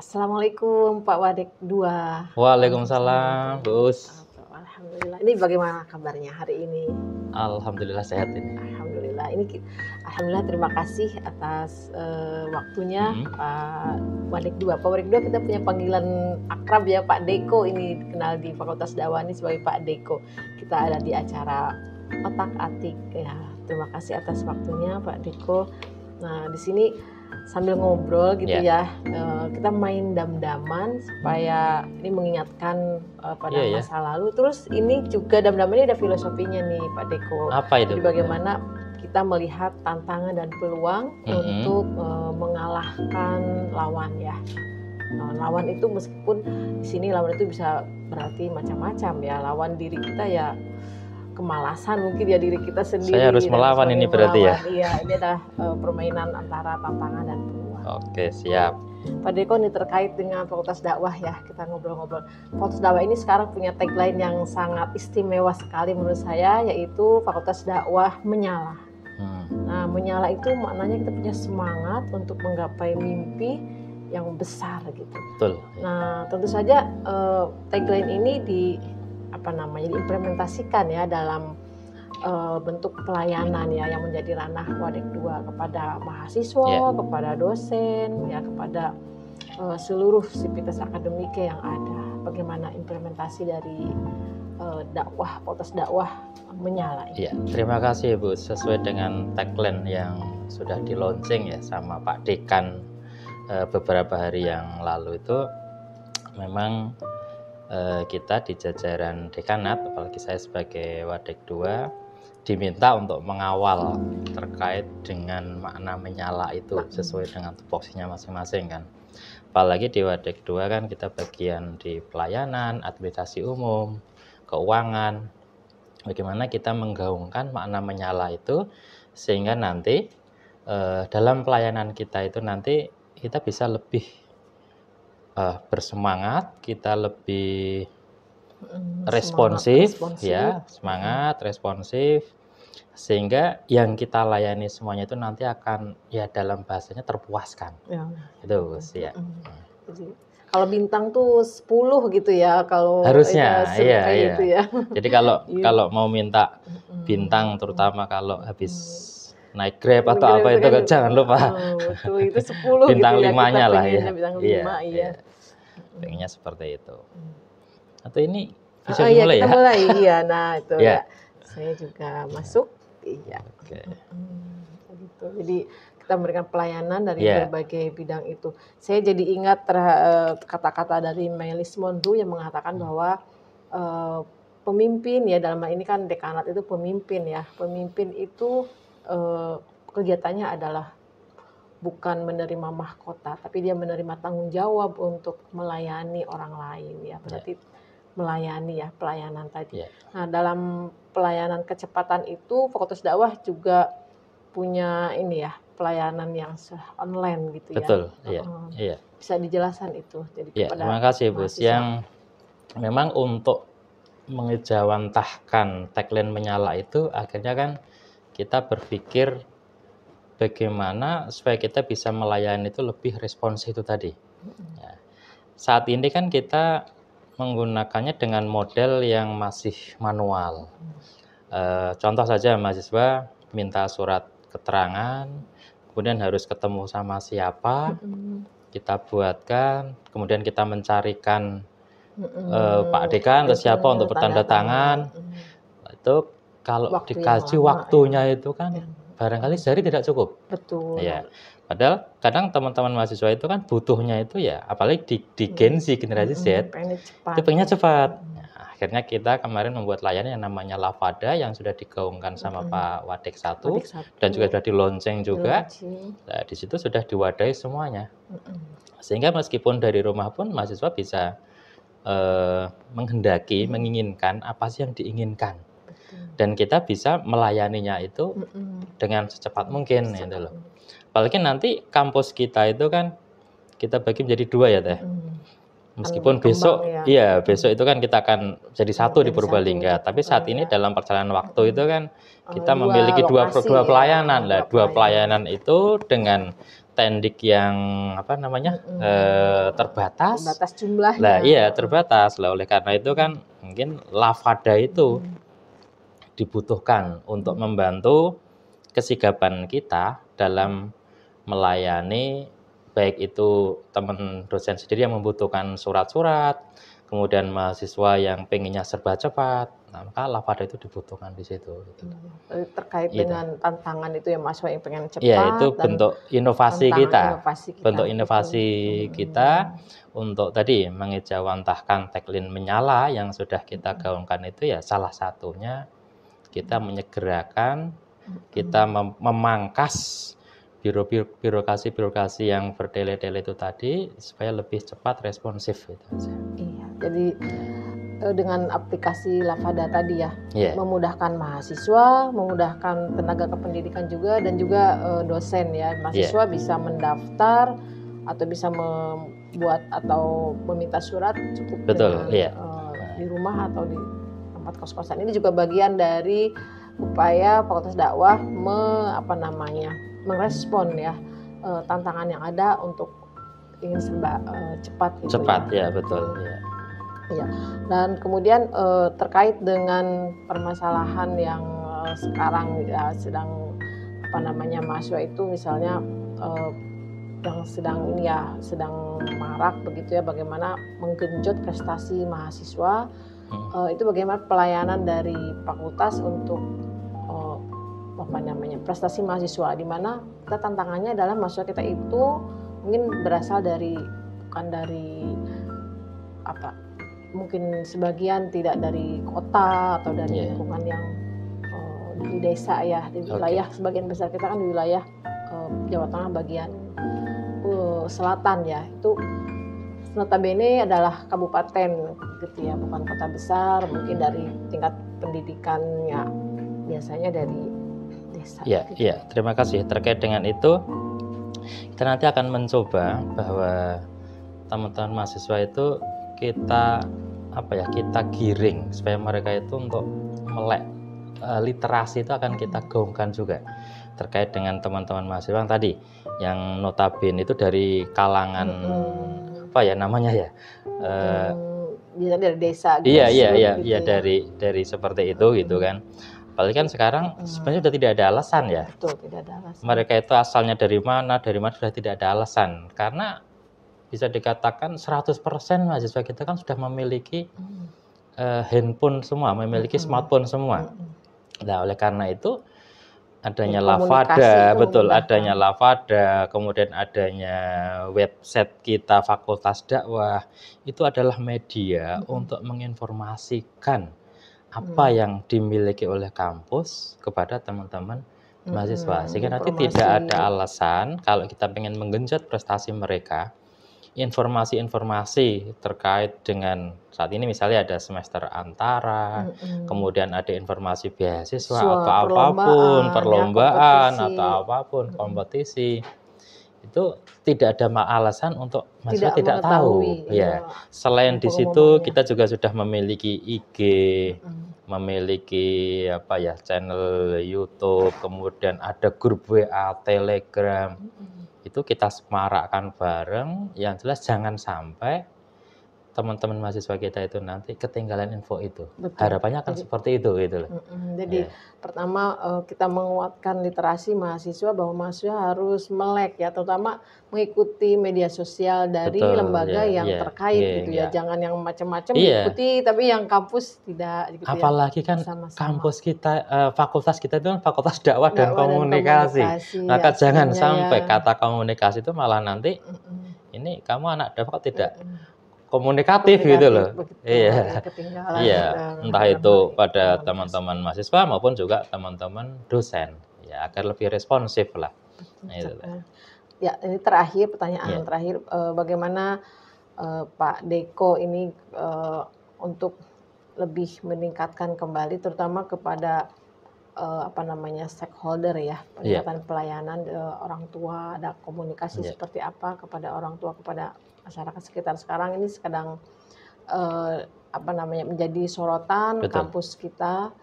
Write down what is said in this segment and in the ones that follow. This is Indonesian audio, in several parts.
Assalamualaikum Pak Wadek 2. Waalaikumsalam, Bos. Alhamdulillah. Ini bagaimana kabarnya hari ini? Alhamdulillah sehat ini. Alhamdulillah. Alhamdulillah, terima kasih atas waktunya Pak Wadek 2. Pak Wadek 2 kita punya panggilan akrab ya, Pak Deko, ini dikenal di Fakultas Dakwah ini sebagai Pak Deko. Kita ada di acara Otak-Atik ya. Terima kasih atas waktunya Pak Deko. Nah, di sini sambil ngobrol gitu ya, kita main dam-daman supaya ini mengingatkan pada masa lalu. Terus ini juga dam-daman ini ada filosofinya nih Pak Deko. Apa itu? Jadi bagaimana kita melihat tantangan dan peluang untuk mengalahkan lawan ya. Lawan itu meskipun di sini lawan itu bisa berarti macam-macam ya. Lawan diri kita ya kemalasan mungkin ya, diri kita sendiri. Saya harus melawan ini berarti ya? Iya, ini adalah permainan antara tantangan dan peluang. Oke, siap. Pak Deko, ini terkait dengan Fakultas Dakwah ya, kita ngobrol-ngobrol. Fakultas Dakwah ini sekarang punya tagline yang sangat istimewa sekali menurut saya, yaitu Fakultas Dakwah Menyala. Nah, menyala itu maknanya kita punya semangat untuk menggapai mimpi yang besar gitu. Betul. Nah, tentu saja tagline ini diimplementasikan ya dalam bentuk pelayanan ya, yang menjadi ranah Wadek 2 kepada mahasiswa, kepada dosen ya, kepada seluruh sivitas akademika yang ada. Bagaimana implementasi dari dakwah, Fakultas Dakwah Menyala ini? Ya, terima kasih Bu. Sesuai dengan tagline yang sudah di launching ya sama Pak Dekan beberapa hari yang lalu itu, memang kita di jajaran dekanat, apalagi saya sebagai Wadek 2, diminta untuk mengawal terkait dengan makna menyala itu sesuai dengan tupoksinya masing-masing kan. Apalagi di Wadek 2 kan kita bagian di pelayanan, administrasi umum, keuangan. Bagaimana kita menggaungkan makna menyala itu sehingga nanti dalam pelayanan kita itu nanti kita bisa lebih bersemangat, kita lebih responsif, ya, semangat, responsif, sehingga yang kita layani semuanya itu nanti akan ya dalam bahasanya terpuaskan. Itu ya. Jadi, kalau bintang tuh 10 gitu ya, kalau harusnya iya. gitu ya. Jadi kalau mau minta bintang, terutama kalau habis naik Grab atau apa itu kan jangan lupa. Betul, itu 10 bintang gitu ya. 5-nya lah ya. Bintang 5 iya. Pengennya seperti itu. Atau ini bisa kita dimulai ya? mulai, iya. Nah, itu ya. Saya juga masuk, iya. Oke. Gitu. Jadi kita memberikan pelayanan dari berbagai bidang itu. Saya jadi ingat kata-kata dari Melis Monroe yang mengatakan bahwa pemimpin ya, dalam hal ini kan dekanat itu pemimpin ya. Pemimpin itu kegiatannya adalah bukan menerima mahkota, tapi dia menerima tanggung jawab untuk melayani orang lain ya. Berarti melayani ya, pelayanan tadi. Nah, dalam pelayanan kecepatan itu Fakultas Dakwah juga punya ini ya, pelayanan yang online gitu ya. Betul, iya. Bisa dijelaskan itu. Jadi kepada terima kasih Bu. Yang memang untuk mengejawantahkan tagline menyala itu, akhirnya kan kita berpikir bagaimana supaya kita bisa melayani itu lebih responsif itu tadi. Ya. Saat ini kan kita menggunakannya dengan model yang masih manual. Contoh saja, mahasiswa minta surat keterangan, kemudian harus ketemu sama siapa, kita buatkan, kemudian kita mencarikan Pak Dekan atau siapa untuk bertanda tangan. Itu kalau dikasih waktunya itu kan barangkali sehari tidak cukup. Betul. Ya. Padahal kadang teman-teman mahasiswa itu kan butuhnya itu ya, apalagi di Gen Z, generasi Z, itu pengennya cepat. Nah, akhirnya kita kemarin membuat layanan yang namanya Lavada yang sudah digaungkan sama Pak Wadek 1 dan juga sudah di launching juga. Nah, di situ sudah diwadahi semuanya. Sehingga meskipun dari rumah pun mahasiswa bisa menghendaki, menginginkan apa sih yang diinginkan. Dan kita bisa melayaninya itu dengan secepat mungkin gitu loh. Apalagi nanti kampus kita itu kan kita bagi menjadi 2 ya Teh. Meskipun besok, iya besok itu kan kita akan jadi satu di Purbalingga. Tapi saat ini dalam perjalanan waktu itu kan kita memiliki dua pelayanan lah. Dua pelayanan itu dengan tendik yang apa namanya terbatas. Terbatas jumlahnya. Lah iya terbatas lah. Oleh karena itu kan mungkin Lavada itu dibutuhkan untuk membantu kesigapan kita dalam melayani, baik itu teman dosen sendiri yang membutuhkan surat-surat, kemudian mahasiswa yang pengennya serba cepat. Nah, maka Lavada itu dibutuhkan di situ. Terkait dengan tantangan itu ya mahasiswa yang pengen cepat. Ya, itu bentuk inovasi kita. Bentuk inovasi kita untuk tadi mengejawantahkan tagline menyala yang sudah kita gaungkan itu ya salah satunya kita menyegerakan, kita memangkas birokrasi yang bertele-tele itu tadi supaya lebih cepat responsif gitu aja. Iya, jadi dengan aplikasi Lavada tadi ya, memudahkan mahasiswa, memudahkan tenaga kependidikan juga dan juga dosen ya. Mahasiswa bisa mendaftar atau bisa membuat atau meminta surat cukup dengan di rumah atau di tempat kos-kosan. Ini juga bagian dari upaya Fakultas Dakwah merespon ya tantangan yang ada untuk ingin serba cepat gitu. Cepat ya, betul ya. Ya. Dan kemudian terkait dengan permasalahan yang sekarang ya sedang mahasiswa itu misalnya yang sedang marak begitu ya, bagaimana menggenjot prestasi mahasiswa. Itu bagaimana pelayanan dari fakultas untuk prestasi mahasiswa, di mana kita tantangannya adalah mahasiswa kita itu mungkin berasal dari mungkin sebagian tidak dari kota atau dari lingkungan yang di desa ya, di wilayah sebagian besar kita kan di wilayah Jawa Tengah bagian selatan ya, itu notabene adalah kabupaten gitu ya, bukan kota besar, mungkin dari tingkat pendidikannya biasanya dari desa. Ya, gitu. Ya, terima kasih. Terkait dengan itu, kita nanti akan mencoba bahwa teman-teman mahasiswa itu kita giring supaya mereka itu untuk melek literasi itu akan kita gaungkan juga terkait dengan teman-teman mahasiswa yang tadi yang notabene itu dari kalangan dari desa. Iya, dari seperti itu gitu kan. Apalagi kan sekarang sebenarnya sudah tidak ada alasan ya. Betul, tidak ada alasan. Mereka itu asalnya dari mana sudah tidak ada alasan. Karena bisa dikatakan 100% mahasiswa kita kan sudah memiliki handphone semua, memiliki smartphone semua. Nah, oleh karena itu adanya Lavada, adanya Lavada, kemudian adanya website kita Fakultas Dakwah, itu adalah media untuk menginformasikan apa yang dimiliki oleh kampus kepada teman-teman mahasiswa. Sehingga nanti tidak ada alasan kalau kita pengen menggenjot prestasi mereka, informasi-informasi terkait dengan saat ini misalnya ada semester antara, kemudian ada informasi beasiswa atau apapun, perlombaan atau apapun, kompetisi. Itu tidak ada alasan untuk mahasiswa tidak tahu. Ya. Selain di situ kita juga sudah memiliki IG, memiliki channel YouTube, kemudian ada grup WA, Telegram. Itu kita semarakkan bareng. Yang jelas jangan sampai teman-teman mahasiswa kita itu nanti ketinggalan info itu. Betul. Harapannya akan seperti itu gitu loh. Jadi pertama kita menguatkan literasi mahasiswa, bahwa mahasiswa harus melek ya, terutama mengikuti media sosial dari lembaga yang terkait gitu ya. Jangan yang macam-macam diikuti tapi yang kampus tidak gitu. Apalagi kan kampus kita, fakultas kita itu kan Fakultas Dakwah dan Komunikasi. Maka jangan sampai kata komunikasi itu malah nanti ini kamu anak dakwah tidak komunikatif gitu loh. Iya, entah itu pada teman-teman mahasiswa maupun juga teman-teman dosen, ya agar lebih responsif lah. Ya, ini terakhir pertanyaan terakhir, bagaimana Pak Deko ini untuk lebih meningkatkan kembali, terutama kepada apa namanya stakeholder ya, Iya, peningkatan pelayanan orang tua, ada komunikasi iya, seperti apa kepada orang tua, kepada masyarakat sekitar. Sekarang ini sedang apa namanya menjadi sorotan betul. kampus kita,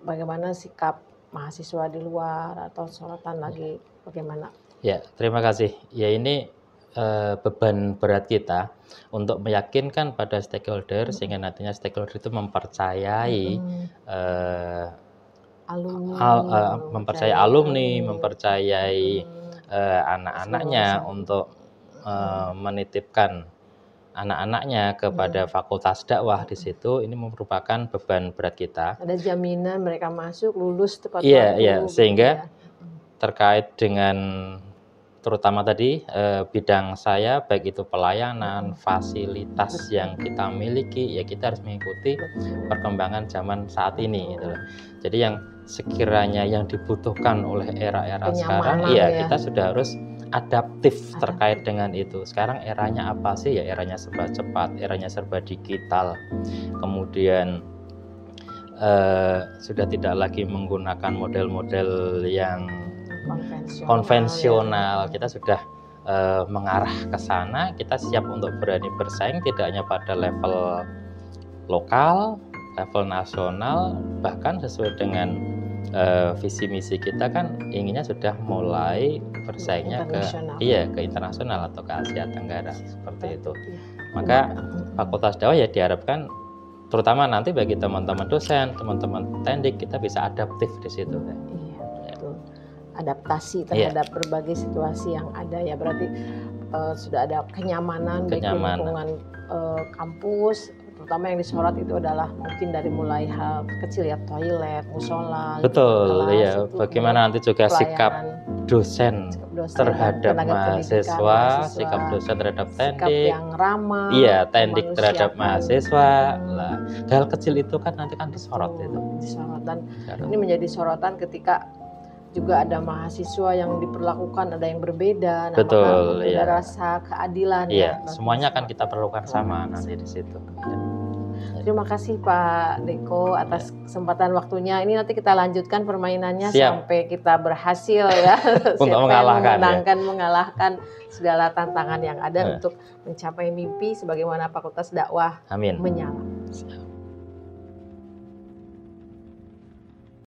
bagaimana sikap mahasiswa di luar atau sorotan lagi bagaimana. Ya, terima kasih. Ya ini beban berat kita untuk meyakinkan pada stakeholder sehingga nantinya stakeholder itu mempercayai Mm-mm. eh, Alumni, mempercayai mempercayai alumni, alumni, mempercayai segala anak-anaknya macam. untuk menitipkan anak-anaknya kepada fakultas dakwah di situ. Ini merupakan beban berat kita. Ada jaminan mereka masuk lulus tepat Iya, waktu iya, gitu sehingga ya. terkait dengan terutama tadi bidang saya baik itu pelayanan, fasilitas yang kita miliki ya kita harus mengikuti perkembangan zaman saat ini gitu loh. Jadi yang sekiranya yang dibutuhkan oleh era-era sekarang Kenyamanan iya ya. kita sudah harus adaptif terkait dengan itu. Sekarang eranya apa sih ya? Eranya serba cepat, eranya serba digital. Kemudian sudah tidak lagi menggunakan model-model yang konvensional. Kita sudah mengarah ke sana. Kita siap untuk berani bersaing tidak hanya pada level lokal, level nasional, bahkan sesuai dengan visi misi kita kan inginnya sudah mulai bersaingnya ke internasional atau ke Asia Tenggara seperti itu. Maka Fakultas Dakwah ya diharapkan terutama nanti bagi teman-teman dosen, teman-teman tendik kita bisa adaptif di situ. Iya, betul. Adaptasi terhadap berbagai situasi yang ada ya, berarti sudah ada kenyamanan baik di lingkungan kampus, terutama yang disorot itu adalah mungkin dari mulai hal kecil ya, toilet, musola, betul kelas, ya bagaimana nanti juga sikap dosen terhadap mahasiswa, sikap dosen terhadap tendik, yang ramah, iya tendik terhadap mahasiswa lah. Hal kecil itu kan nanti kan disorot itu. Disorot dan ini menjadi sorotan ketika juga ada mahasiswa yang diperlakukan ada yang berbeda. Nah, betul, maka ada rasa keadilan. Iya, semuanya akan kita perlukan sama nanti di situ. Ya. Terima kasih Pak Deko atas kesempatan waktunya. Ini nanti kita lanjutkan permainannya sampai kita berhasil ya. Untuk mengalahkan segala tantangan yang ada untuk mencapai mimpi sebagaimana Fakultas Dakwah Amin. menyala.